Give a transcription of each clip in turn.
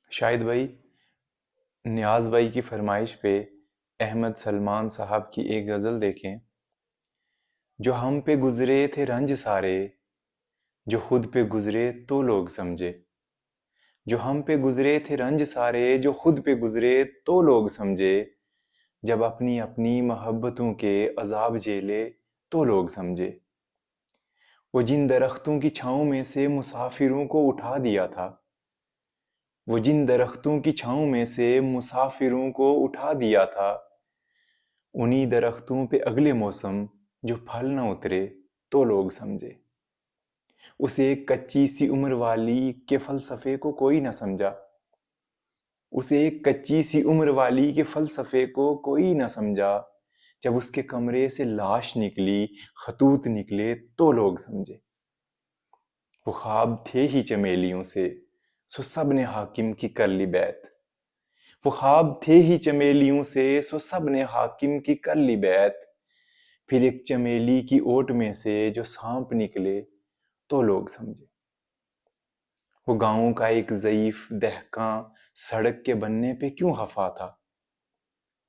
شاہد بھائی، نیاز بھائی کی فرمائش پہ احمد سلمان صاحب کی ایک غزل دیکھیں۔ جو ہم پہ گزرے تھے رنج سارے، جو خود پہ گزرے تو لوگ سمجھے۔ جو ہم پہ گزرے تھے رنج سارے، جو خود پہ گزرے تو لوگ سمجھے۔ جب اپنی اپنی محبتوں کے عذاب جھیلے تو لوگ سمجھے۔ وہ جن درختوں کی چھاؤں میں سے مسافروں کو اٹھا دیا تھا، وہ جن درختوں کی چھاؤں میں سے مسافروں کو اٹھا دیا تھا، انہی درختوں پہ اگلے موسم جو پھل نہ اترے تو لوگ سمجھے۔ اس ایک کچی سی عمر والی کے فلسفے کو کوئی نہ سمجھا، اس ایک کچی سی عمر والی کے فلسفے کو کوئی نہ سمجھا۔ جب اس کے کمرے سے لاش نکلی، خطوط نکلے تو لوگ سمجھے۔ وہ خواب تھے ہی چمیلیوں سے، سو سب نے حاکم کی کر لی بیعت۔ وہ خواب تھے ہی چمیلیوں سے، سو سب نے حاکم کی کر لی بیعت۔ پھر ایک چمیلی کی اوٹ میں سے جو سانپ نکلے تو لوگ سمجھے۔ وہ گاؤں کا ایک ضعیف دہقاں سڑک کے بننے پہ کیوں خفا تھا،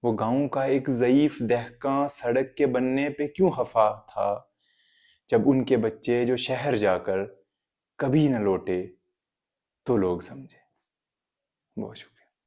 وہ گاؤں کا ایک ضعیف دہقاں سڑک کے بننے پہ کیوں خفا تھا، جب ان کے بچے جو شہر جا کر کبھی نہ لوٹے تو لوگ سمجھے۔ بہت شکریہ۔